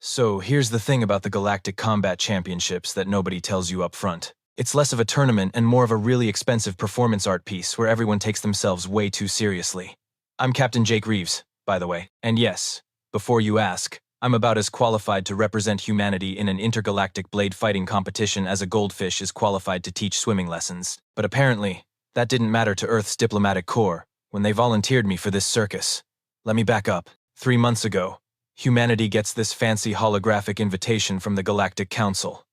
So here's the thing about the Galactic Combat Championships that nobody tells you up front. It's less of a tournament and more of a really expensive performance art piece where everyone takes themselves way too seriously. I'm Captain Jake Reeves, by the way. And yes, before you ask, I'm about as qualified to represent humanity in an intergalactic blade fighting competition as a goldfish is qualified to teach swimming lessons. But apparently, that didn't matter to Earth's diplomatic corps when they volunteered me for this circus. Let me back up. 3 months ago, humanity gets this fancy holographic invitation from the Galactic Council.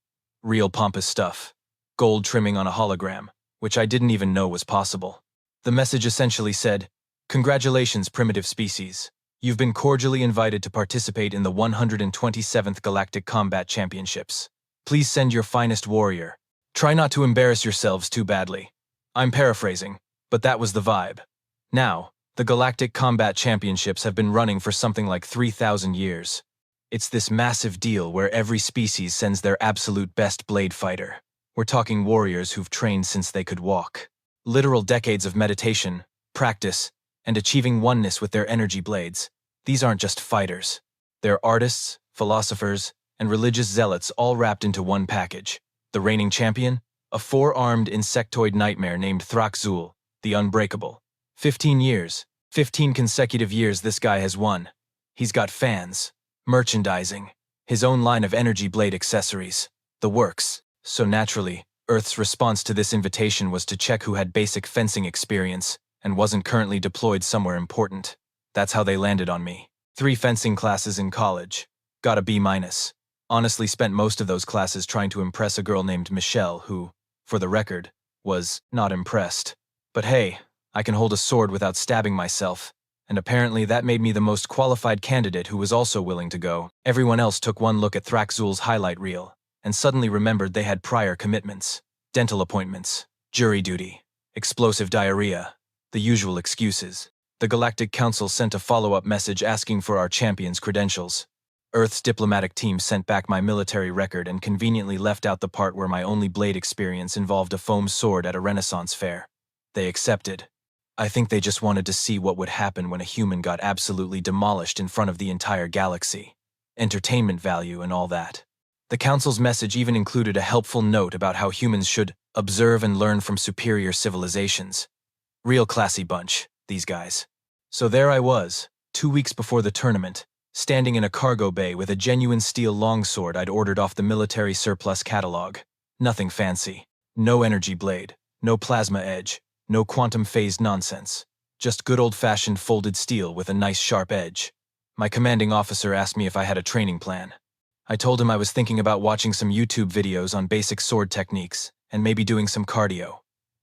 Real pompous stuff. Gold trimming on a hologram, which I didn't even know was possible. The message essentially said, "Congratulations, primitive species. You've been cordially invited to participate in the 127th Galactic Combat Championships. Please send your finest warrior. Try not to embarrass yourselves too badly." I'm paraphrasing, but that was the vibe. Now, the Galactic Combat Championships have been running for something like 3,000 years. It's this massive deal where every species sends their absolute best blade fighter. We're talking warriors who've trained since they could walk. Literal decades of meditation, practice, and achieving oneness with their energy blades. These aren't just fighters. They're artists, philosophers, and religious zealots all wrapped into one package. The reigning champion? A four-armed insectoid nightmare named Thraxul, the Unbreakable. 15 years. 15 consecutive years this guy has won. He's got fans, merchandising, his own line of energy blade accessories. The works. So naturally, Earth's response to this invitation was to check who had basic fencing experience and wasn't currently deployed somewhere important. That's how they landed on me. 3 fencing classes in college. Got a B-. Honestly spent most of those classes trying to impress a girl named Michelle who, for the record, was not impressed. But hey, I can hold a sword without stabbing myself, and apparently that made me the most qualified candidate who was also willing to go. Everyone else took one look at Thraxul's highlight reel and suddenly remembered they had prior commitments, dental appointments, jury duty, explosive diarrhea, the usual excuses. The Galactic Council sent a follow-up message asking for our champion's credentials. Earth's diplomatic team sent back my military record and conveniently left out the part where my only blade experience involved a foam sword at a Renaissance fair. They accepted. I think they just wanted to see what would happen when a human got absolutely demolished in front of the entire galaxy. Entertainment value and all that. The Council's message even included a helpful note about how humans should observe and learn from superior civilizations. Real classy bunch, these guys. So there I was, 2 weeks before the tournament, standing in a cargo bay with a genuine steel longsword I'd ordered off the military surplus catalog. Nothing fancy. No energy blade, no plasma edge, no quantum-phased nonsense. Just good old-fashioned folded steel with a nice sharp edge. My commanding officer asked me if I had a training plan. I told him I was thinking about watching some YouTube videos on basic sword techniques and maybe doing some cardio.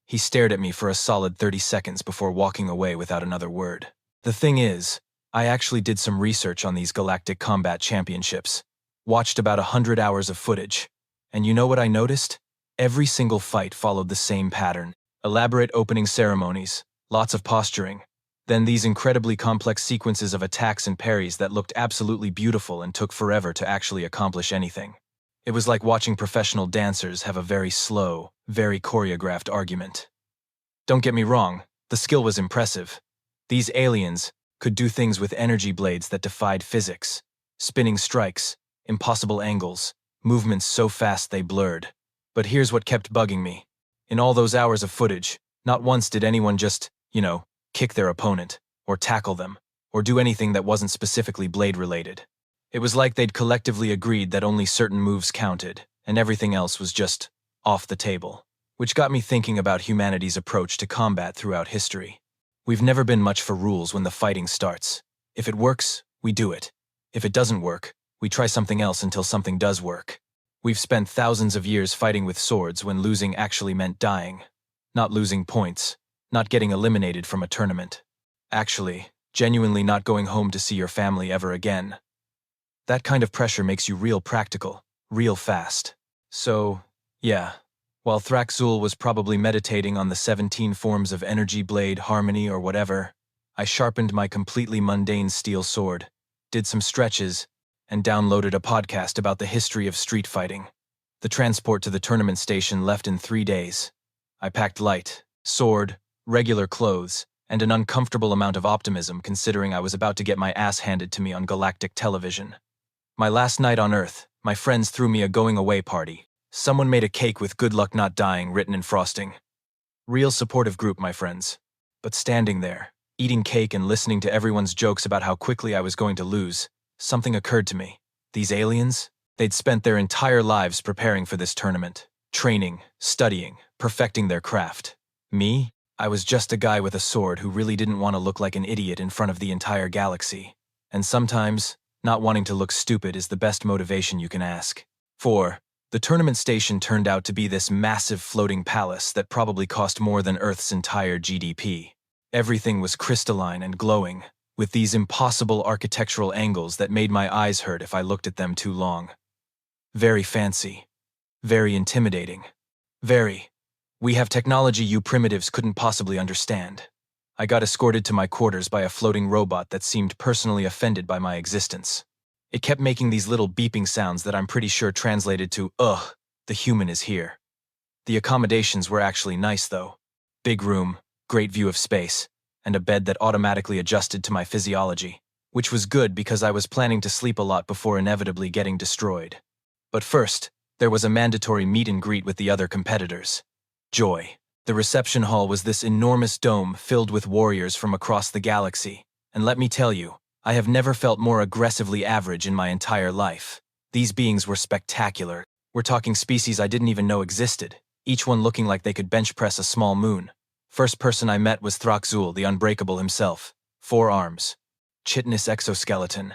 He stared at me for a solid 30 seconds before walking away without another word. The thing is, I actually did some research on these Galactic Combat Championships. Watched about 100 hours of footage. And you know what I noticed? Every single fight followed the same pattern. Elaborate opening ceremonies, lots of posturing, then these incredibly complex sequences of attacks and parries that looked absolutely beautiful and took forever to actually accomplish anything. It was like watching professional dancers have a very slow, very choreographed argument. Don't get me wrong, the skill was impressive. These aliens could do things with energy blades that defied physics. Spinning strikes, impossible angles, movements so fast they blurred. But here's what kept bugging me. In all those hours of footage, not once did anyone just, kick their opponent, or tackle them, or do anything that wasn't specifically blade-related. It was like they'd collectively agreed that only certain moves counted, and everything else was just off the table. Which got me thinking about humanity's approach to combat throughout history. We've never been much for rules when the fighting starts. If it works, we do it. If it doesn't work, we try something else until something does work. We've spent thousands of years fighting with swords when losing actually meant dying. Not losing points. Not getting eliminated from a tournament. Actually, genuinely not going home to see your family ever again. That kind of pressure makes you real practical, real fast. So, yeah, while Thraxul was probably meditating on the 17 forms of energy blade, harmony, or whatever, I sharpened my completely mundane steel sword, did some stretches, and downloaded a podcast about the history of street fighting. The transport to the tournament station left in 3 days. I packed light, sword, regular clothes, and an uncomfortable amount of optimism considering I was about to get my ass handed to me on galactic television. My last night on Earth, my friends threw me a going-away party. Someone made a cake with "Good luck not dying" written in frosting. Real supportive group, my friends. But standing there, eating cake and listening to everyone's jokes about how quickly I was going to lose, something occurred to me. These aliens? They'd spent their entire lives preparing for this tournament. Training, studying, perfecting their craft. Me? I was just a guy with a sword who really didn't want to look like an idiot in front of the entire galaxy. And sometimes, not wanting to look stupid is the best motivation you can ask. 4. The tournament station turned out to be this massive floating palace that probably cost more than Earth's entire GDP. Everything was crystalline and glowing, with these impossible architectural angles that made my eyes hurt if I looked at them too long. Very fancy. Very intimidating. Very. We have technology you primitives couldn't possibly understand. I got escorted to my quarters by a floating robot that seemed personally offended by my existence. It kept making these little beeping sounds that I'm pretty sure translated to, "Ugh, the human is here." The accommodations were actually nice, though. Big room, great view of space, and a bed that automatically adjusted to my physiology, which was good because I was planning to sleep a lot before inevitably getting destroyed. But first, there was a mandatory meet and greet with the other competitors. Joy. The reception hall was this enormous dome filled with warriors from across the galaxy, and let me tell you, I have never felt more aggressively average in my entire life. These beings were spectacular. We're talking species I didn't even know existed, each one looking like they could bench press a small moon. First person I met was Throxul, the Unbreakable himself. 4 arms. Chitinous exoskeleton.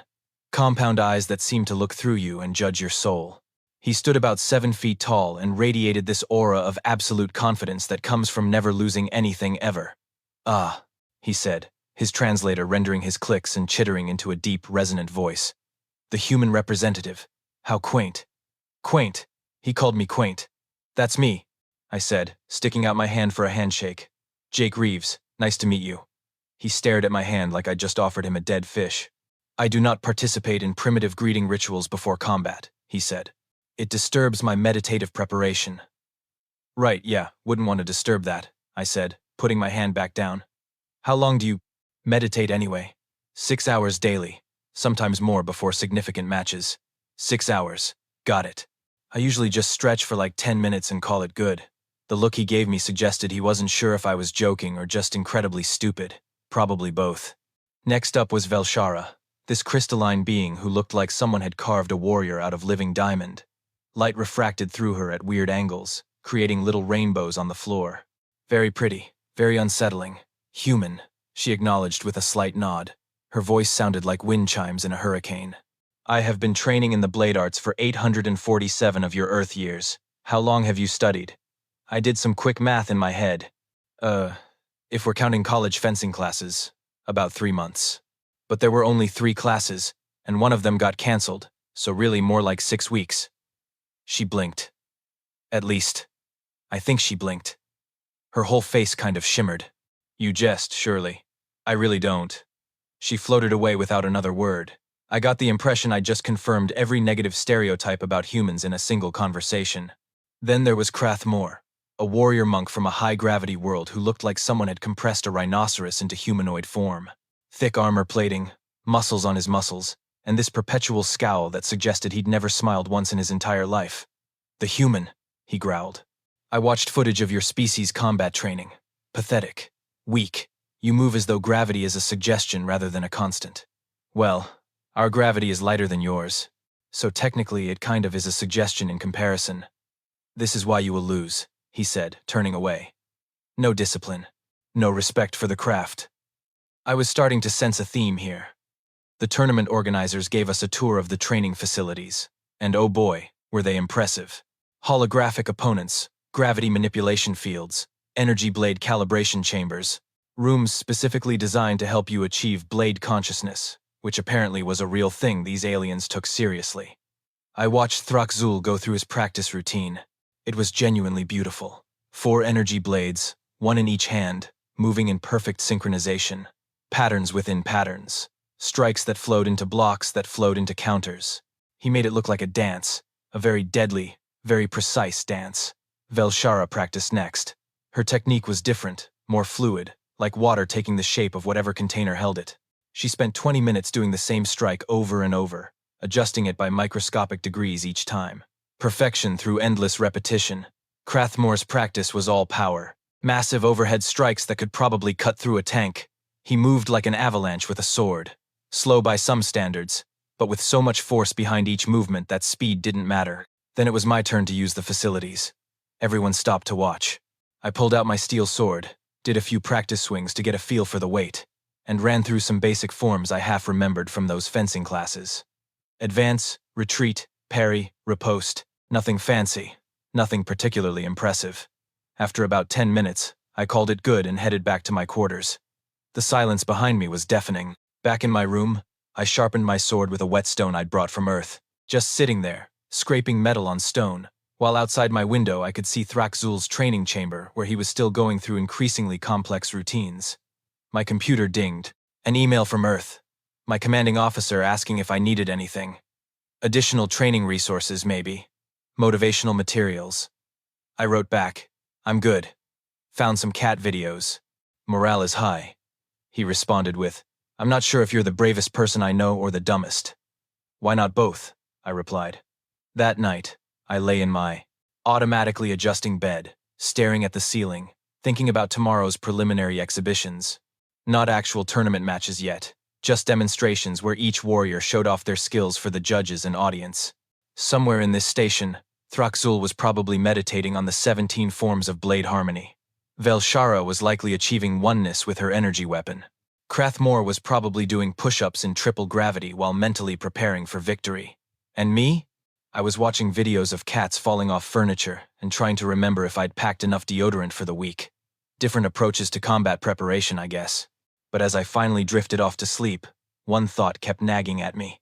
Compound eyes that seem to look through you and judge your soul. He stood about 7 feet tall and radiated this aura of absolute confidence that comes from never losing anything ever. "Ah," he said, his translator rendering his clicks and chittering into a deep, resonant voice. "The human representative. How quaint." Quaint. He called me quaint. "That's me," I said, sticking out my hand for a handshake. "Jake Reeves, nice to meet you." He stared at my hand like I'd just offered him a dead fish. "I do not participate in primitive greeting rituals before combat," he said. "It disturbs my meditative preparation." "Right, yeah, wouldn't want to disturb that," I said, putting my hand back down. "How long do you meditate anyway?" 6 hours daily, sometimes more before significant matches. 6 hours. Got it. I usually just stretch for like 10 minutes and call it good. The look he gave me suggested he wasn't sure if I was joking or just incredibly stupid. Probably both. Next up was Velshara, this crystalline being who looked like someone had carved a warrior out of living diamond. Light refracted through her at weird angles, creating little rainbows on the floor. Very pretty, very unsettling. Human, she acknowledged with a slight nod. Her voice sounded like wind chimes in a hurricane. "I have been training in the blade arts for 847 of your Earth years. How long have you studied?" I did some quick math in my head. If we're counting college fencing classes, about 3 months. But there were only 3 classes, and one of them got cancelled, so really more like 6 weeks. She blinked. At least, I think she blinked. Her whole face kind of shimmered. "You jest, surely." "I really don't." She floated away without another word. I got the impression I'd just confirmed every negative stereotype about humans in a single conversation. Then there was Krath Moore, a warrior monk from a high-gravity world who looked like someone had compressed a rhinoceros into humanoid form. Thick armor plating, muscles on his muscles, and this perpetual scowl that suggested he'd never smiled once in his entire life. "The human," he growled. "I watched footage of your species' combat training. Pathetic. Weak. You move as though gravity is a suggestion rather than a constant. Well, our gravity is lighter than yours, so technically it kind of is a suggestion in comparison. This is why you will lose," he said, turning away. "No discipline. No respect for the craft." I was starting to sense a theme here. The tournament organizers gave us a tour of the training facilities, and oh boy, were they impressive. Holographic opponents, gravity manipulation fields, energy blade calibration chambers, rooms specifically designed to help you achieve blade consciousness, which apparently was a real thing these aliens took seriously. I watched Throxul go through his practice routine. It was genuinely beautiful. 4 energy blades, 1 in each hand, moving in perfect synchronization. Patterns within patterns. Strikes that flowed into blocks that flowed into counters. He made it look like a dance, a very deadly, very precise dance. Velshara practiced next. Her technique was different, more fluid, like water taking the shape of whatever container held it. She spent 20 minutes doing the same strike over and over, adjusting it by microscopic degrees each time. Perfection through endless repetition. Crathmore's practice was all power. Massive overhead strikes that could probably cut through a tank. He moved like an avalanche with a sword. Slow by some standards, but with so much force behind each movement that speed didn't matter. Then it was my turn to use the facilities. Everyone stopped to watch. I pulled out my steel sword, did a few practice swings to get a feel for the weight, and ran through some basic forms I half remembered from those fencing classes. Advance, retreat, parry, riposte. Nothing fancy, nothing particularly impressive. After about 10 minutes, I called it good and headed back to my quarters. The silence behind me was deafening. Back in my room, I sharpened my sword with a whetstone I'd brought from Earth, just sitting there, scraping metal on stone, while outside my window I could see Thraxul's training chamber where he was still going through increasingly complex routines. My computer dinged. An email from Earth. My commanding officer asking if I needed anything. Additional training resources, maybe. Motivational materials. I wrote back, "I'm good. Found some cat videos. Morale is high." He responded with, "I'm not sure if you're the bravest person I know or the dumbest." "Why not both?" I replied. That night, I lay in my automatically adjusting bed, staring at the ceiling, thinking about tomorrow's preliminary exhibitions. Not actual tournament matches yet, just demonstrations where each warrior showed off their skills for the judges and audience. Somewhere in this station, Thraxul was probably meditating on the 17 forms of blade harmony. Velshara was likely achieving oneness with her energy weapon. Crathmore was probably doing push-ups in triple gravity while mentally preparing for victory. And me? I was watching videos of cats falling off furniture and trying to remember if I'd packed enough deodorant for the week. Different approaches to combat preparation, I guess. But as I finally drifted off to sleep, one thought kept nagging at me.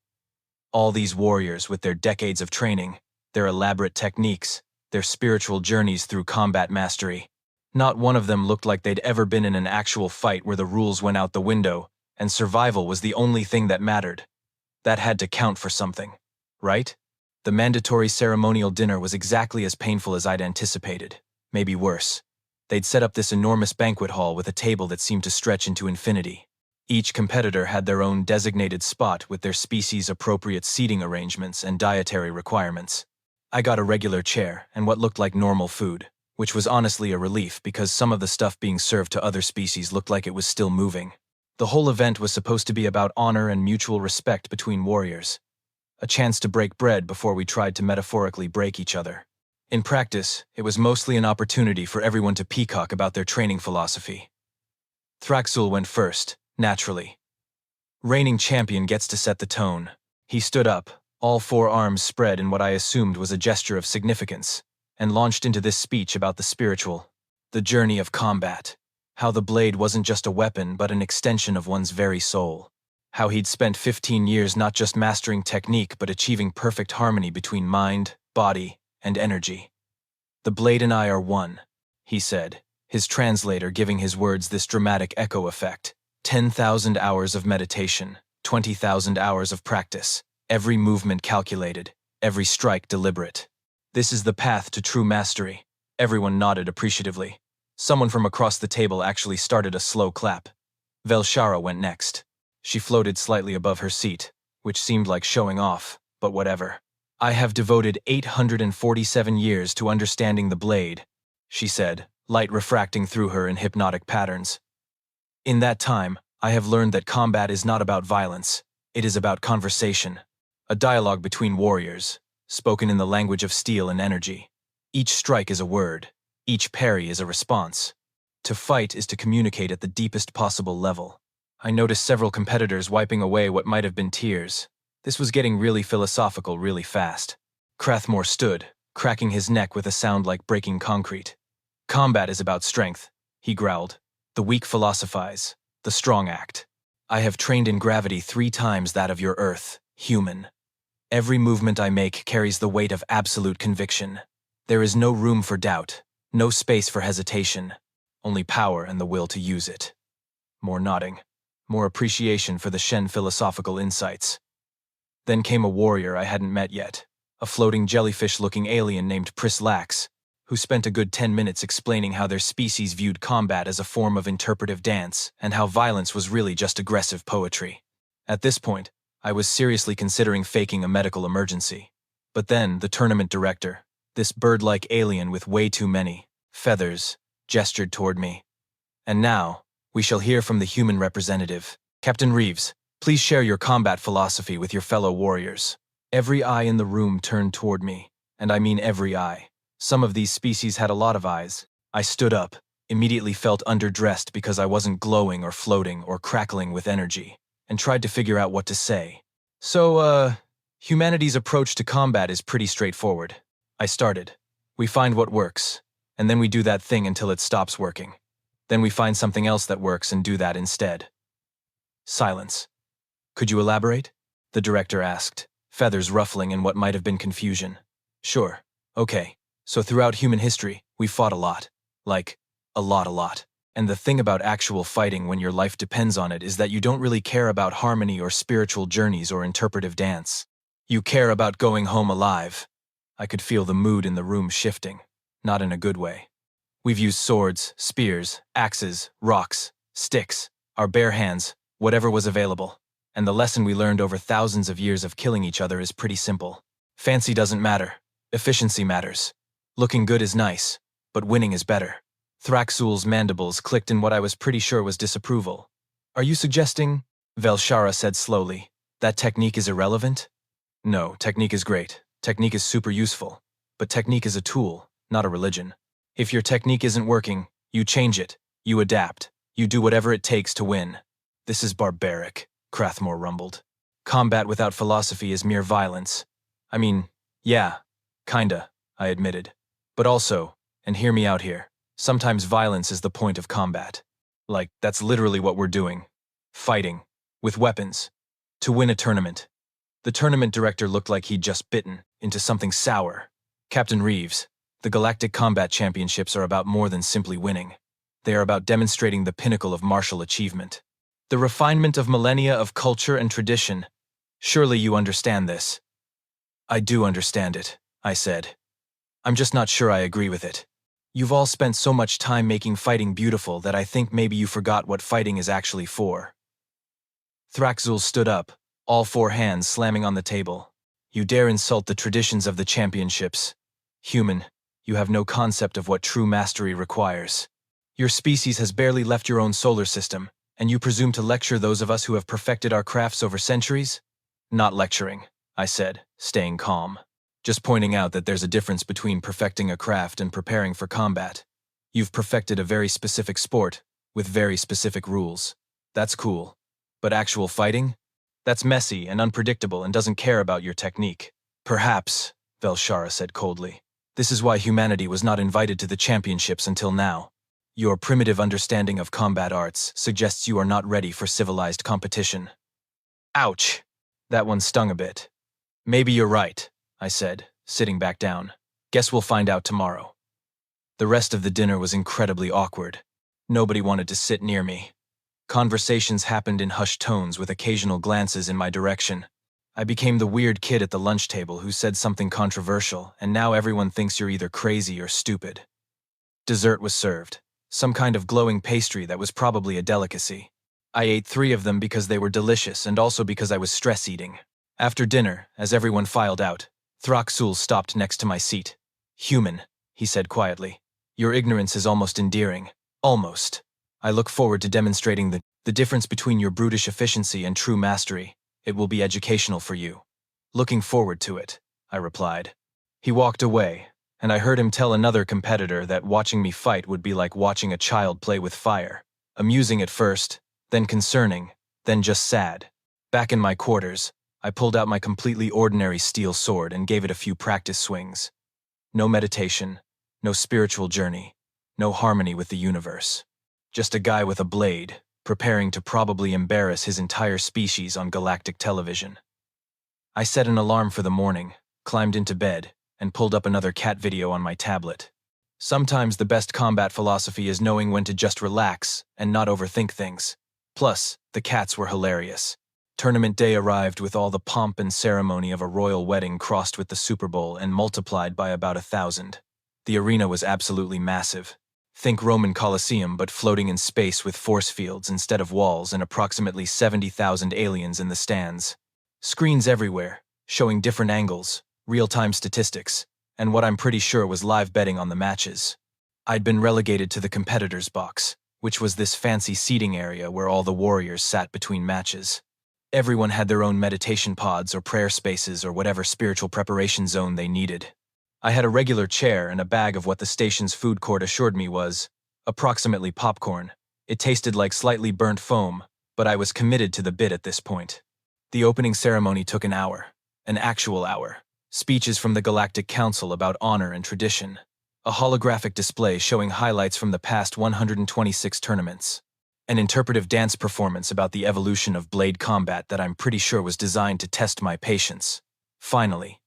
All these warriors with their decades of training, their elaborate techniques, their spiritual journeys through combat mastery. Not one of them looked like they'd ever been in an actual fight where the rules went out the window and survival was the only thing that mattered. That had to count for something, right? The mandatory ceremonial dinner was exactly as painful as I'd anticipated, maybe worse. They'd set up this enormous banquet hall with a table that seemed to stretch into infinity. Each competitor had their own designated spot with their species-appropriate seating arrangements and dietary requirements. I got a regular chair and what looked like normal food, which was honestly a relief because some of the stuff being served to other species looked like it was still moving. The whole event was supposed to be about honor and mutual respect between warriors. A chance to break bread before we tried to metaphorically break each other. In practice, it was mostly an opportunity for everyone to peacock about their training philosophy. Thraxul went first, naturally. Reigning champion gets to set the tone. He stood up, all four arms spread in what I assumed was a gesture of significance, and launched into this speech about the spiritual, the journey of combat, how the blade wasn't just a weapon but an extension of one's very soul, how he'd spent 15 years not just mastering technique but achieving perfect harmony between mind, body, and energy. "The blade and I are one," he said, his translator giving his words this dramatic echo effect. 10,000 hours of meditation, 20,000 hours of practice, every movement calculated, every strike deliberate. This is the path to true mastery. Everyone nodded appreciatively. Someone from across the table actually started a slow clap. Velshara went next. She floated slightly above her seat, which seemed like showing off, but whatever. "I have devoted 847 years to understanding the blade," she said, light refracting through her in hypnotic patterns. "In that time, I have learned that combat is not about violence. It is about conversation. A dialogue between warriors, spoken in the language of steel and energy. Each strike is a word. Each parry is a response. To fight is to communicate at the deepest possible level." I noticed several competitors wiping away what might have been tears. This was getting really philosophical really fast. Crathmore stood, cracking his neck with a sound like breaking concrete. "Combat is about strength," he growled. "The weak philosophize, the strong act. I have trained in gravity 3 times that of your Earth, human. Every movement I make carries the weight of absolute conviction. There is no room for doubt, no space for hesitation, only power and the will to use it." More nodding, more appreciation for the Shen philosophical insights. Then came a warrior I hadn't met yet, a floating jellyfish-looking alien named Prislax, who spent a good 10 minutes explaining how their species viewed combat as a form of interpretive dance and how violence was really just aggressive poetry. At this point, I was seriously considering faking a medical emergency. But then, the tournament director, this bird-like alien with way too many feathers, gestured toward me. And now, we shall hear from the human representative. Captain Reeves, please share your combat philosophy with your fellow warriors. Every eye in the room turned toward me, and I mean every eye. Some of these species had a lot of eyes. I stood up, immediately felt underdressed because I wasn't glowing or floating or crackling with energy, and tried to figure out what to say. So, humanity's approach to combat is pretty straightforward. I started. We find what works, and then we do that thing until it stops working. Then we find something else that works and do that instead. Silence. Could you elaborate? The director asked, feathers ruffling in what might have been confusion. Sure. Okay. So throughout human history, we fought a lot. Like, a lot. And the thing about actual fighting when your life depends on it is that you don't really care about harmony or spiritual journeys or interpretive dance. You care about going home alive. I could feel the mood in the room shifting, not in a good way. We've used swords, spears, axes, rocks, sticks, our bare hands, whatever was available. And the lesson we learned over thousands of years of killing each other is pretty simple. Fancy doesn't matter. Efficiency matters. Looking good is nice, but winning is better. Thraxul's mandibles clicked in what I was pretty sure was disapproval. Are you suggesting, Velshara said slowly, that technique is irrelevant? No, technique is great. Technique is super useful. But technique is a tool, not a religion. If your technique isn't working, you change it, you adapt, you do whatever it takes to win. This is barbaric, Crathmore rumbled. Combat without philosophy is mere violence. I mean, yeah, kinda, I admitted. But also, and hear me out here, sometimes violence is the point of combat. Like, that's literally what we're doing. Fighting. With weapons. To win a tournament. The tournament director looked like he'd just bitten into something sour. Captain Reeves, the Galactic Combat Championships are about more than simply winning. They are about demonstrating the pinnacle of martial achievement. The refinement of millennia of culture and tradition. Surely you understand this. I do understand it, I said. I'm just not sure I agree with it. You've all spent so much time making fighting beautiful that I think maybe you forgot what fighting is actually for. Thraxul stood up, all four hands slamming on the table. You dare insult the traditions of the championships. Human, you have no concept of what true mastery requires. Your species has barely left your own solar system, and you presume to lecture those of us who have perfected our crafts over centuries? Not lecturing, I said, staying calm. Just pointing out that there's a difference between perfecting a craft and preparing for combat. You've perfected a very specific sport, with very specific rules. That's cool. But actual fighting? That's messy and unpredictable and doesn't care about your technique. Perhaps, Velshara said coldly. This is why humanity was not invited to the championships until now. Your primitive understanding of combat arts suggests you are not ready for civilized competition. Ouch! That one stung a bit. Maybe you're right, I said, sitting back down. Guess we'll find out tomorrow. The rest of the dinner was incredibly awkward. Nobody wanted to sit near me. Conversations happened in hushed tones with occasional glances in my direction. I became the weird kid at the lunch table who said something controversial, and now everyone thinks you're either crazy or stupid. Dessert was served. Some kind of glowing pastry that was probably a delicacy. I ate 3 of them because they were delicious and also because I was stress-eating. After dinner, as everyone filed out, Thraxul stopped next to my seat. Human, he said quietly. Your ignorance is almost endearing. Almost. I look forward to demonstrating the difference between your brutish efficiency and true mastery. It will be educational for you. Looking forward to it, I replied. He walked away, and I heard him tell another competitor that watching me fight would be like watching a child play with fire. Amusing at first, then concerning, then just sad. Back in my quarters, I pulled out my completely ordinary steel sword and gave it a few practice swings. No meditation, no spiritual journey, no harmony with the universe. Just a guy with a blade, preparing to probably embarrass his entire species on galactic television. I set an alarm for the morning, climbed into bed, and pulled up another cat video on my tablet. Sometimes the best combat philosophy is knowing when to just relax and not overthink things. Plus, the cats were hilarious. Tournament day arrived with all the pomp and ceremony of a royal wedding crossed with the Super Bowl and multiplied by about 1,000. The arena was absolutely massive. Think Roman Colosseum but floating in space with force fields instead of walls and approximately 70,000 aliens in the stands. Screens everywhere, showing different angles, real-time statistics, and what I'm pretty sure was live betting on the matches. I'd been relegated to the competitors' box, which was this fancy seating area where all the warriors sat between matches. Everyone had their own meditation pods or prayer spaces or whatever spiritual preparation zone they needed. I had a regular chair and a bag of what the station's food court assured me was, approximately popcorn. It tasted like slightly burnt foam, but I was committed to the bit at this point. The opening ceremony took an hour, an actual hour. Speeches from the Galactic Council about honor and tradition. A holographic display showing highlights from the past 126 tournaments. An interpretive dance performance about the evolution of blade combat that I'm pretty sure was designed to test my patience. Finally,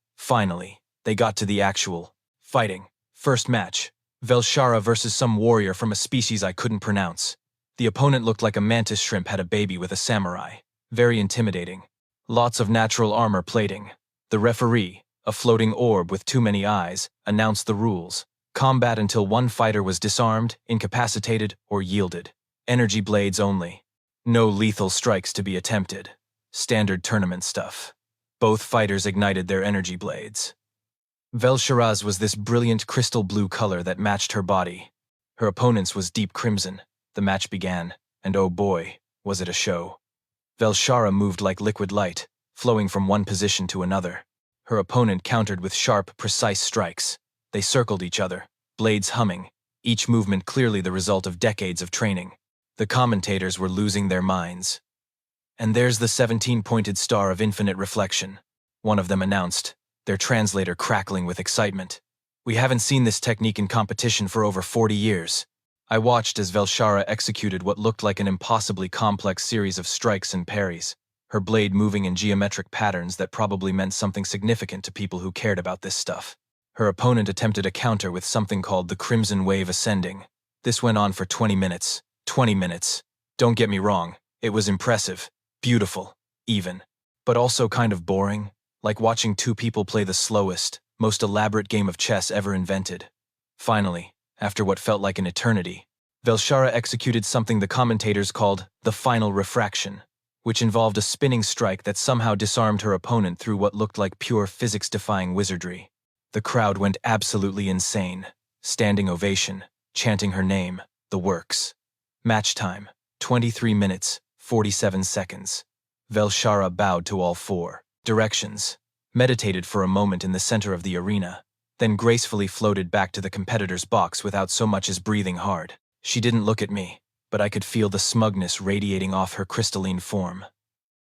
they got to the actual fighting. First match, Velshara versus some warrior from a species I couldn't pronounce. The opponent looked like a mantis shrimp had a baby with a samurai. Very intimidating. Lots of natural armor plating. The referee, a floating orb with too many eyes, announced the rules. Combat until one fighter was disarmed, incapacitated, or yielded. Energy blades only. No lethal strikes to be attempted. Standard tournament stuff. Both fighters ignited their energy blades. Velshara's was this brilliant crystal blue color that matched her body. Her opponent's was deep crimson. The match began, and oh boy, was it a show. Velshara moved like liquid light, flowing from one position to another. Her opponent countered with sharp, precise strikes. They circled each other, blades humming, each movement clearly the result of decades of training. The commentators were losing their minds. And there's the 17-pointed star of infinite reflection, one of them announced, their translator crackling with excitement. We haven't seen this technique in competition for over 40 years. I watched as Velshara executed what looked like an impossibly complex series of strikes and parries, her blade moving in geometric patterns that probably meant something significant to people who cared about this stuff. Her opponent attempted a counter with something called the Crimson Wave Ascending. This went on for 20 minutes. 20 minutes. Don't get me wrong, it was impressive, beautiful, even. But also kind of boring, like watching two people play the slowest, most elaborate game of chess ever invented. Finally, after what felt like an eternity, Velshara executed something the commentators called the final refraction, which involved a spinning strike that somehow disarmed her opponent through what looked like pure physics-defying wizardry. The crowd went absolutely insane, standing ovation, chanting her name, the works. Match time, 23 minutes, 47 seconds. Velshara bowed to all four directions, meditated for a moment in the center of the arena, then gracefully floated back to the competitor's box without so much as breathing hard. She didn't look at me, but I could feel the smugness radiating off her crystalline form.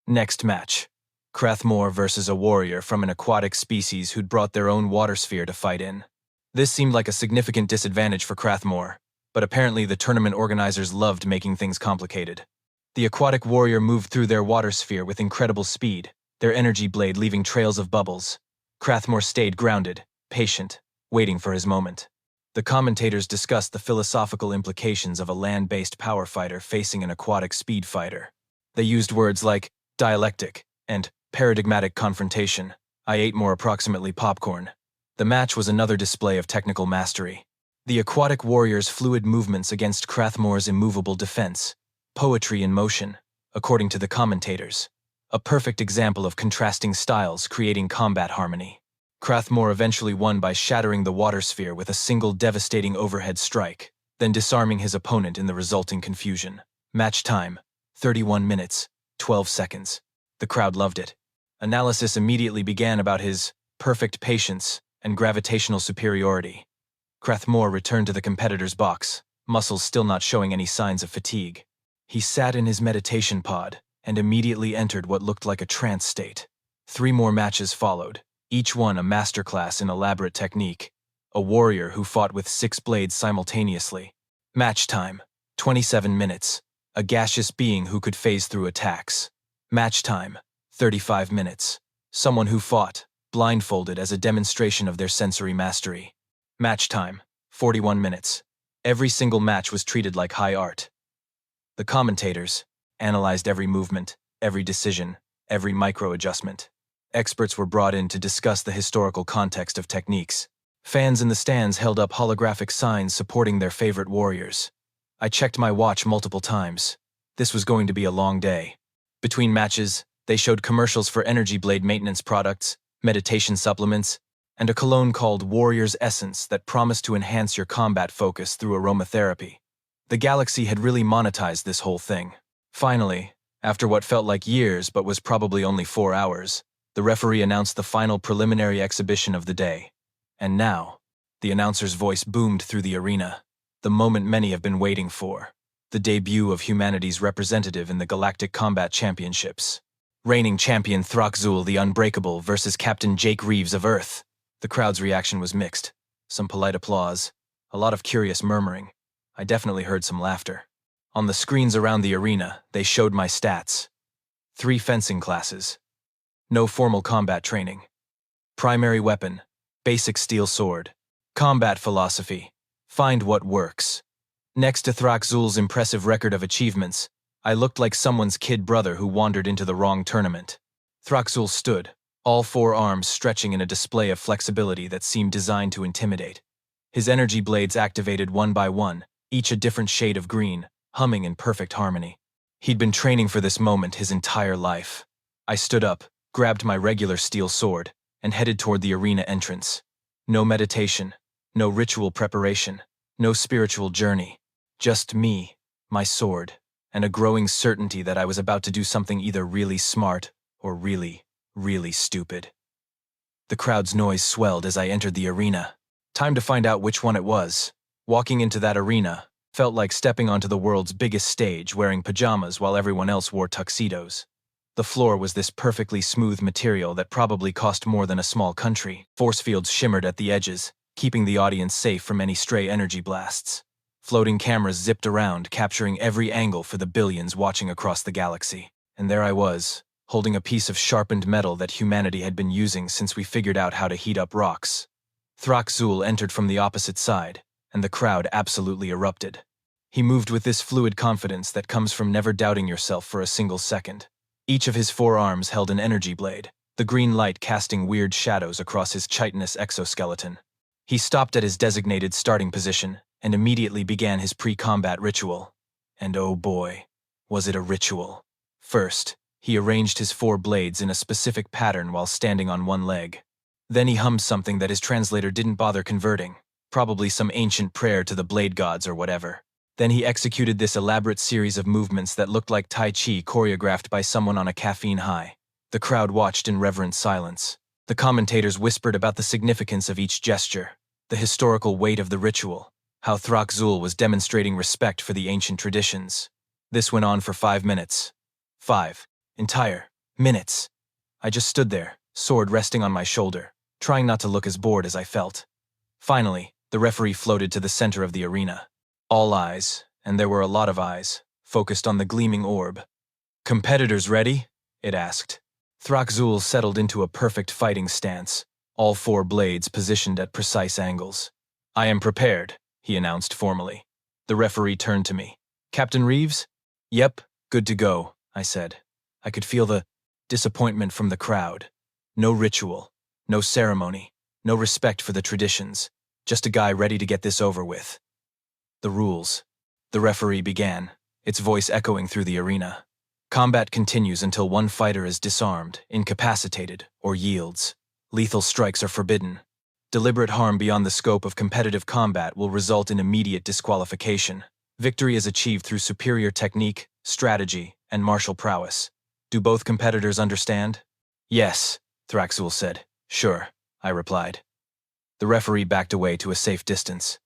Next match. Krathmore versus a warrior from an aquatic species who'd brought their own water sphere to fight in. This seemed like a significant disadvantage for Krathmore, but apparently the tournament organizers loved making things complicated. The aquatic warrior moved through their water sphere with incredible speed, their energy blade leaving trails of bubbles. Krathmore stayed grounded, patient, waiting for his moment. The commentators discussed the philosophical implications of a land-based power fighter facing an aquatic speed fighter. They used words like dialectic and paradigmatic confrontation. I ate more approximately popcorn. The match was another display of technical mastery. The aquatic warrior's fluid movements against Krathmore's immovable defense. Poetry in motion, according to the commentators. A perfect example of contrasting styles creating combat harmony. Krathmore eventually won by shattering the water sphere with a single devastating overhead strike, then disarming his opponent in the resulting confusion. Match time, 31 minutes, 12 seconds. The crowd loved it. Analysis immediately began about his perfect patience and gravitational superiority. Krathmore returned to the competitor's box, muscles still not showing any signs of fatigue. He sat in his meditation pod and immediately entered what looked like a trance state. 3 more matches followed, each one a masterclass in elaborate technique. A warrior who fought with 6 blades simultaneously. Match time, 27 minutes. A gaseous being who could phase through attacks. Match time, 35 minutes. Someone who fought, blindfolded as a demonstration of their sensory mastery. Match time, 41 minutes. Every single match was treated like high art. The commentators analyzed every movement, every decision, every micro-adjustment. Experts were brought in to discuss the historical context of techniques. Fans in the stands held up holographic signs supporting their favorite warriors. I checked my watch multiple times. This was going to be a long day. Between matches, They showed commercials for energy blade maintenance products, meditation supplements, and a cologne called Warrior's Essence that promised to enhance your combat focus through aromatherapy. The galaxy had really monetized this whole thing. Finally, after what felt like years but was probably only 4 hours, the referee announced the final preliminary exhibition of the day. And now, the announcer's voice boomed through the arena, the moment many have been waiting for, the debut of humanity's representative in the Galactic Combat Championships. Reigning champion Throxzul the Unbreakable versus Captain Jake Reeves of Earth. The crowd's reaction was mixed. Some polite applause, a lot of curious murmuring. I definitely heard some laughter. On the screens around the arena, they showed my stats. 3 fencing classes. No formal combat training. Primary weapon, basic steel sword. Combat philosophy, find what works. Next to Throxzul's impressive record of achievements, I looked like someone's kid brother who wandered into the wrong tournament. Throxzul stood, all 4 arms stretching in a display of flexibility that seemed designed to intimidate. His energy blades activated one by one, each a different shade of green, humming in perfect harmony. He'd been training for this moment his entire life. I stood up, grabbed my regular steel sword, and headed toward the arena entrance. No meditation, no ritual preparation, no spiritual journey. Just me, my sword, and a growing certainty that I was about to do something either really smart or really stupid. The crowd's noise swelled as I entered the arena. Time to find out which one it was. Walking into that arena felt like stepping onto the world's biggest stage wearing pajamas while everyone else wore tuxedos. The floor was this perfectly smooth material that probably cost more than a small country. Force fields shimmered at the edges, keeping the audience safe from any stray energy blasts. Floating cameras zipped around, capturing every angle for the billions watching across the galaxy. And there I was, holding a piece of sharpened metal that humanity had been using since we figured out how to heat up rocks. Throxzul entered from the opposite side, and the crowd absolutely erupted. He moved with this fluid confidence that comes from never doubting yourself for a single second. Each of his 4 arms held an energy blade, the green light casting weird shadows across his chitinous exoskeleton. He stopped at his designated starting position and immediately began his pre-combat ritual. And oh boy, was it a ritual. First, he arranged his 4 blades in a specific pattern while standing on one leg. Then he hummed something that his translator didn't bother converting, probably some ancient prayer to the blade gods or whatever. Then he executed this elaborate series of movements that looked like Tai Chi choreographed by someone on a caffeine high. The crowd watched in reverent silence. The commentators whispered about the significance of each gesture, the historical weight of the ritual, how Throxzul was demonstrating respect for the ancient traditions. This went on for 5 minutes. 5 entire minutes. I just stood there, sword resting on my shoulder, trying not to look as bored as I felt. Finally, the referee floated to the center of the arena. All eyes, and there were a lot of eyes, focused on the gleaming orb. "Competitors ready?" it asked. Throxzul settled into a perfect fighting stance, all 4 blades positioned at precise angles. "I am prepared," he announced formally. The referee turned to me. "Captain Reeves?" "Yep, good to go," I said. I could feel the disappointment from the crowd. No ritual, no ceremony, no respect for the traditions, just a guy ready to get this over with. "The rules," the referee began, its voice echoing through the arena. "Combat continues until one fighter is disarmed, incapacitated, or yields. Lethal strikes are forbidden. Deliberate harm beyond the scope of competitive combat will result in immediate disqualification. Victory is achieved through superior technique, strategy, and martial prowess. Do both competitors understand?" "Yes," Throxzul said. "Sure," I replied. The referee backed away to a safe distance.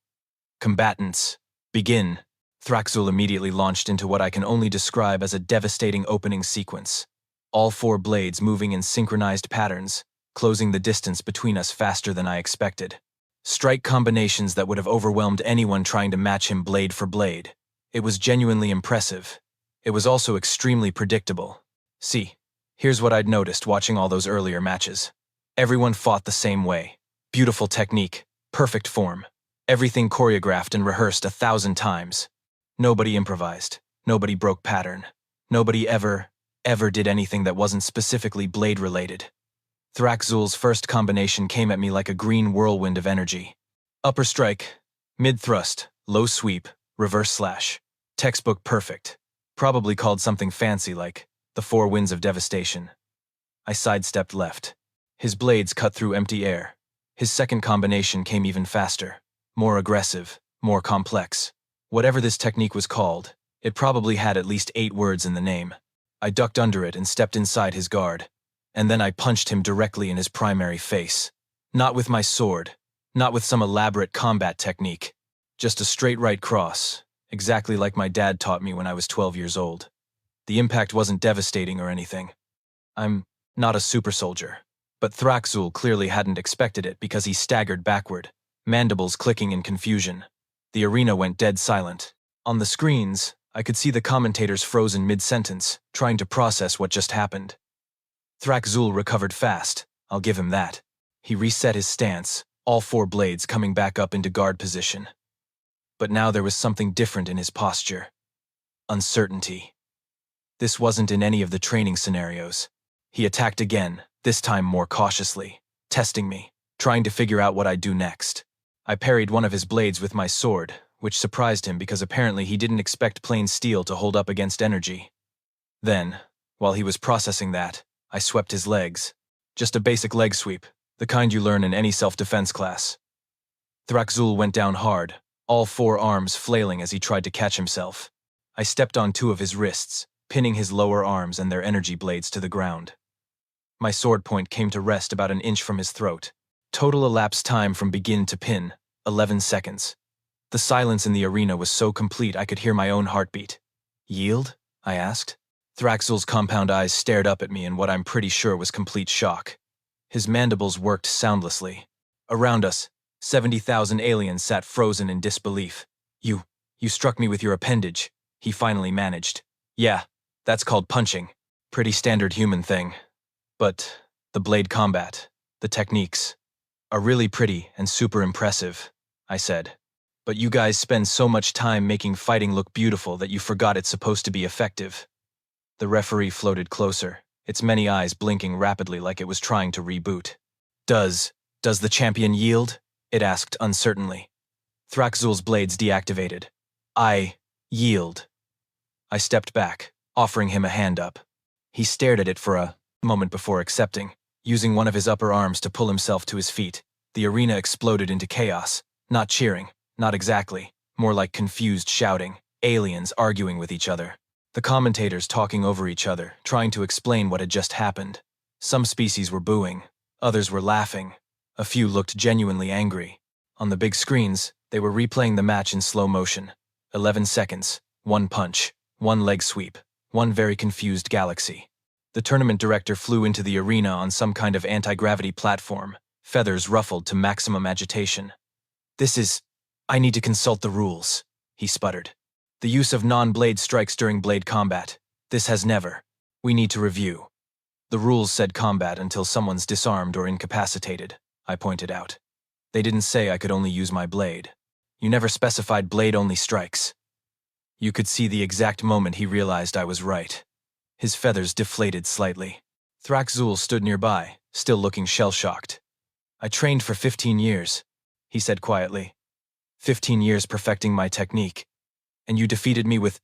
"Combatants, begin." Throxzul immediately launched into what I can only describe as a devastating opening sequence. All 4 blades moving in synchronized patterns, closing the distance between us faster than I expected. Strike combinations that would have overwhelmed anyone trying to match him blade for blade. It was genuinely impressive. It was also extremely predictable. See, here's what I'd noticed watching all those earlier matches. Everyone fought the same way. Beautiful technique, perfect form. Everything choreographed and rehearsed 1,000 times. Nobody improvised. Nobody broke pattern. Nobody ever did anything that wasn't specifically blade-related. Throxzul's first combination came at me like a green whirlwind of energy. Upper strike, mid-thrust, low sweep, reverse slash. Textbook perfect. Probably called something fancy like The four winds of devastation. I sidestepped left. His blades cut through empty air. His second combination came even faster, more aggressive, more complex. Whatever this technique was called, it probably had at least 8 words in the name. I ducked under it and stepped inside his guard. And then I punched him directly in his primary face. Not with my sword, not with some elaborate combat technique. Just a straight right cross, exactly like my dad taught me when I was 12 years old. The impact wasn't devastating or anything. I'm not a super soldier. But Thraxul clearly hadn't expected it because he staggered backward, mandibles clicking in confusion. The arena went dead silent. On the screens, I could see the commentators frozen mid-sentence, trying to process what just happened. Thraxul recovered fast, I'll give him that. He reset his stance, all 4 blades coming back up into guard position. But now there was something different in his posture. Uncertainty. This wasn't in any of the training scenarios. He attacked again, this time more cautiously, testing me, trying to figure out what I'd do next. I parried one of his blades with my sword, which surprised him because apparently he didn't expect plain steel to hold up against energy. Then, while he was processing that, I swept his legs. Just a basic leg sweep, the kind you learn in any self-defense class. Thraxul went down hard, all 4 arms flailing as he tried to catch himself. I stepped on 2 of his wrists, pinning his lower arms and their energy blades to the ground. My sword point came to rest about an inch from his throat. Total elapsed time from begin to pin, 11 seconds. The silence in the arena was so complete I could hear my own heartbeat. Yield? I asked. Thraxul's compound eyes stared up at me in what I'm pretty sure was complete shock. His mandibles worked soundlessly. Around us, 70,000 aliens sat frozen in disbelief. You struck me with your appendage, he finally managed. Yeah, that's called punching. Pretty standard human thing. But the blade combat, the techniques, are really pretty and super impressive, I said. But you guys spend so much time making fighting look beautiful that you forgot it's supposed to be effective. The referee floated closer, its many eyes blinking rapidly like it was trying to reboot. Does the champion yield? It asked uncertainly. Thraxul's blades deactivated. I yield. I stepped back, offering him a hand up. He stared at it for a moment before accepting, using one of his upper arms to pull himself to his feet. The arena exploded into chaos, not cheering, not exactly, more like confused shouting, aliens arguing with each other. The commentators talking over each other, trying to explain what had just happened. Some species were booing, others were laughing. A few looked genuinely angry. On the big screens, they were replaying the match in slow motion. 11 seconds, 1 punch, 1 leg sweep, 1 very confused galaxy. The tournament director flew into the arena on some kind of anti-gravity platform, feathers ruffled to maximum agitation. I need to consult the rules, he sputtered. The use of non-blade strikes during blade combat. This has never. We need to review. The rules said combat until someone's disarmed or incapacitated, I pointed out. They didn't say I could only use my blade. You never specified blade-only strikes. You could see the exact moment he realized I was right. His feathers deflated slightly. Thraxul stood nearby, still looking shell-shocked. I trained for 15 years, he said quietly. 15 years perfecting my technique. And you defeated me with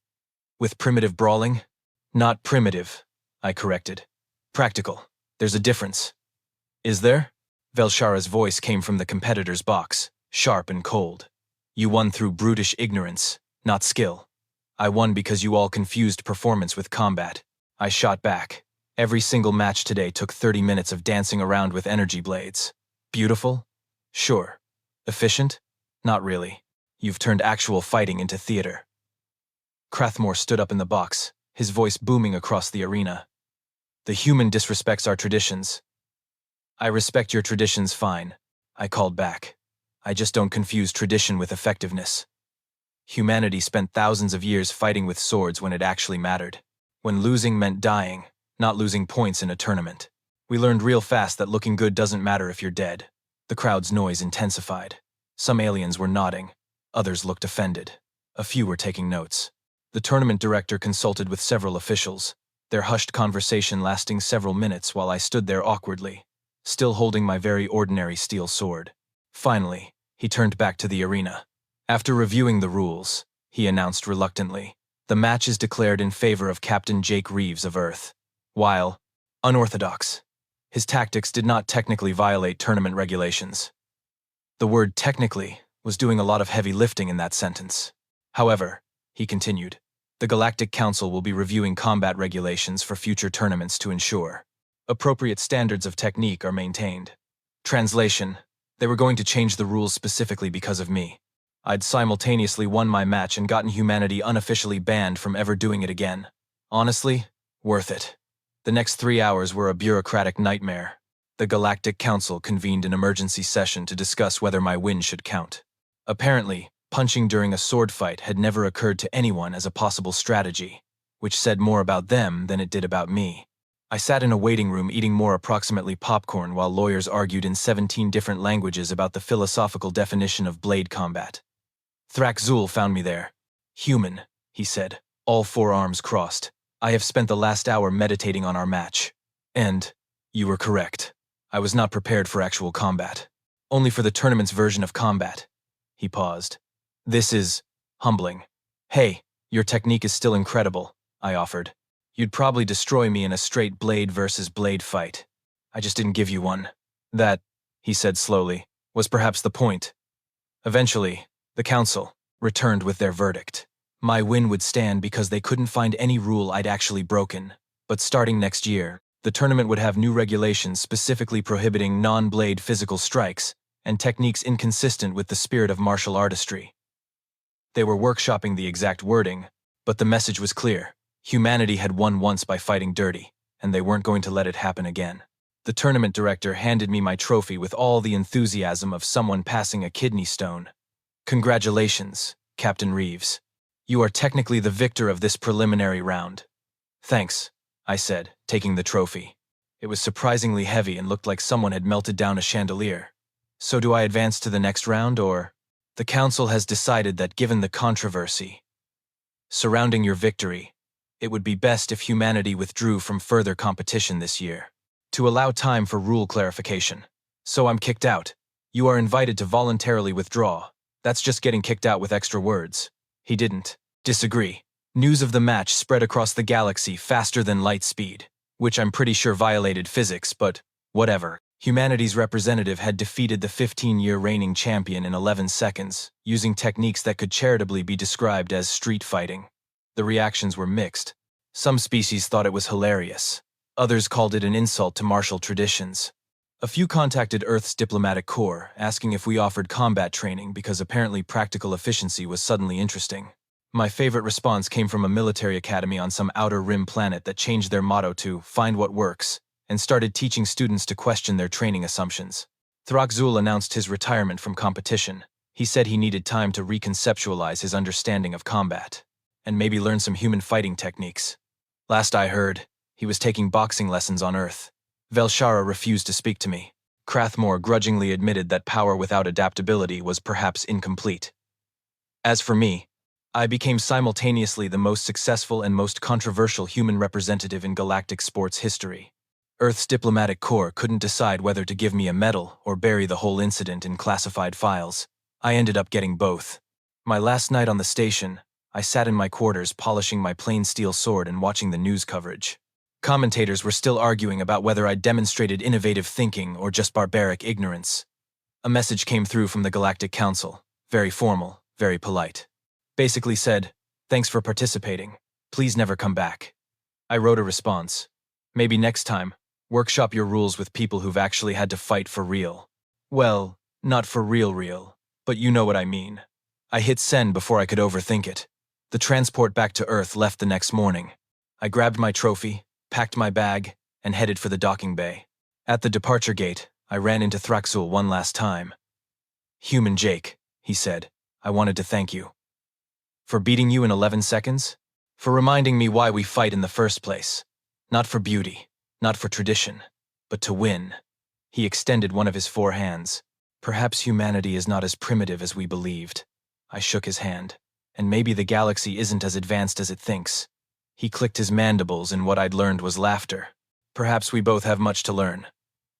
primitive brawling? Not primitive, I corrected. Practical. There's a difference. Is there? Velshara's voice came from the competitor's box, sharp and cold. You won through brutish ignorance, not skill. I won because you all confused performance with combat. I shot back. Every single match today took 30 minutes of dancing around with energy blades. Beautiful? Sure. Efficient? Not really. You've turned actual fighting into theater. Crathmore stood up in the box, his voice booming across the arena. The human disrespects our traditions. I respect your traditions fine, I called back. I just don't confuse tradition with effectiveness. Humanity spent thousands of years fighting with swords when it actually mattered. When losing meant dying, not losing points in a tournament. We learned real fast that looking good doesn't matter if you're dead. The crowd's noise intensified. Some aliens were nodding. Others looked offended. A few were taking notes. The tournament director consulted with several officials, their hushed conversation lasting several minutes while I stood there awkwardly, still holding my very ordinary steel sword. Finally, he turned back to the arena. After reviewing the rules, he announced reluctantly, the match is declared in favor of Captain Jake Reeves of Earth. While unorthodox, his tactics did not technically violate tournament regulations. The word technically was doing a lot of heavy lifting in that sentence. However, he continued, the Galactic Council will be reviewing combat regulations for future tournaments to ensure appropriate standards of technique are maintained. Translation: they were going to change the rules specifically because of me. I'd simultaneously won my match and gotten humanity unofficially banned from ever doing it again. Honestly, worth it. The next 3 hours were a bureaucratic nightmare. The Galactic Council convened an emergency session to discuss whether my win should count. Apparently, punching during a sword fight had never occurred to anyone as a possible strategy, which said more about them than it did about me. I sat in a waiting room eating more approximately popcorn while lawyers argued in 17 different languages about the philosophical definition of blade combat. Thraxzul found me there. Human, he said, all 4 arms crossed. I have spent the last hour meditating on our match. And you were correct. I was not prepared for actual combat. Only for the tournament's version of combat. He paused. This is humbling. Hey, your technique is still incredible, I offered. You'd probably destroy me in a straight blade versus blade fight. I just didn't give you one. That, he said slowly, was perhaps the point. Eventually, the council returned with their verdict. My win would stand because they couldn't find any rule I'd actually broken. But starting next year, the tournament would have new regulations specifically prohibiting non-blade physical strikes and techniques inconsistent with the spirit of martial artistry. They were workshopping the exact wording, but the message was clear. Humanity had won once by fighting dirty, and they weren't going to let it happen again. The tournament director handed me my trophy with all the enthusiasm of someone passing a kidney stone. Congratulations, Captain Reeves. You are technically the victor of this preliminary round. Thanks, I said, taking the trophy. It was surprisingly heavy and looked like someone had melted down a chandelier. So do I advance to the next round, or? The council has decided that given the controversy surrounding your victory, it would be best if humanity withdrew from further competition this year, to allow time for rule clarification. So I'm kicked out. You are invited to voluntarily withdraw. That's just getting kicked out with extra words. He didn't disagree. News of the match spread across the galaxy faster than light speed, which I'm pretty sure violated physics, but whatever. Humanity's representative had defeated the 15-year reigning champion in 11 seconds, using techniques that could charitably be described as street fighting. The reactions were mixed. Some species thought it was hilarious. Others called it an insult to martial traditions. A few contacted Earth's diplomatic corps, asking if we offered combat training because apparently practical efficiency was suddenly interesting. My favorite response came from a military academy on some outer rim planet that changed their motto to "Find what works," and started teaching students to question their training assumptions. Thraxzul announced his retirement from competition. He said he needed time to reconceptualize his understanding of combat, and maybe learn some human fighting techniques. Last I heard, he was taking boxing lessons on Earth. Velshara refused to speak to me. Krathmore grudgingly admitted that power without adaptability was perhaps incomplete. As for me, I became simultaneously the most successful and most controversial human representative in galactic sports history. Earth's diplomatic corps couldn't decide whether to give me a medal or bury the whole incident in classified files. I ended up getting both. My last night on the station, I sat in my quarters polishing my plain steel sword and watching the news coverage. Commentators were still arguing about whether I demonstrated innovative thinking or just barbaric ignorance. A message came through from the Galactic Council, very formal, very polite. Basically said, "Thanks for participating. Please never come back." I wrote a response. "Maybe next time, workshop your rules with people who've actually had to fight for real." Well, not for real, but you know what I mean. I hit send before I could overthink it. The transport back to Earth left the next morning. I grabbed my trophy, packed my bag, and headed for the docking bay. At the departure gate, I ran into Thraxzul one last time. "Human Jake," he said, "I wanted to thank you. For beating you in 11 seconds? For reminding me why we fight in the first place. Not for beauty, not for tradition, but to win." He extended one of his 4 hands. "Perhaps humanity is not as primitive as we believed." I shook his hand. "And maybe the galaxy isn't as advanced as it thinks." He clicked his mandibles and what I'd learned was laughter. Perhaps we both have much to learn.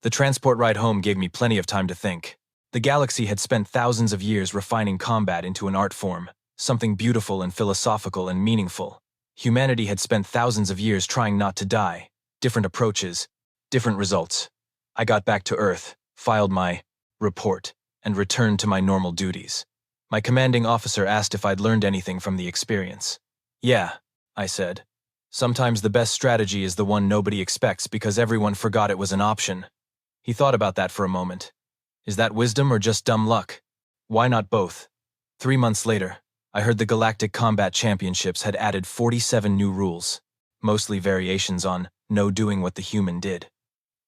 The transport ride home gave me plenty of time to think. The galaxy had spent thousands of years refining combat into an art form, something beautiful and philosophical and meaningful. Humanity had spent thousands of years trying not to die, Different approaches, different results. I got back to Earth, filed my report, and returned to my normal duties. My commanding officer asked if I'd learned anything from the experience. Yeah, I said. Sometimes the best strategy is the one nobody expects because everyone forgot it was an option. He thought about that for a moment. Is that wisdom or just dumb luck? Why not both? 3 months later, I heard the Galactic Combat Championships had added 47 new rules, mostly variations on no doing what the human did.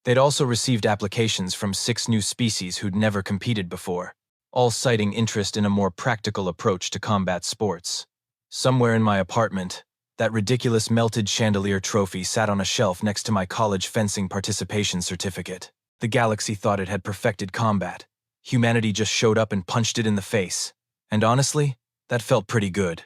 They'd also received applications from 6 new species who'd never competed before, all citing interest in a more practical approach to combat sports. Somewhere in my apartment, that ridiculous melted chandelier trophy sat on a shelf next to my college fencing participation certificate. The galaxy thought it had perfected combat. Humanity just showed up and punched it in the face. And honestly, that felt pretty good.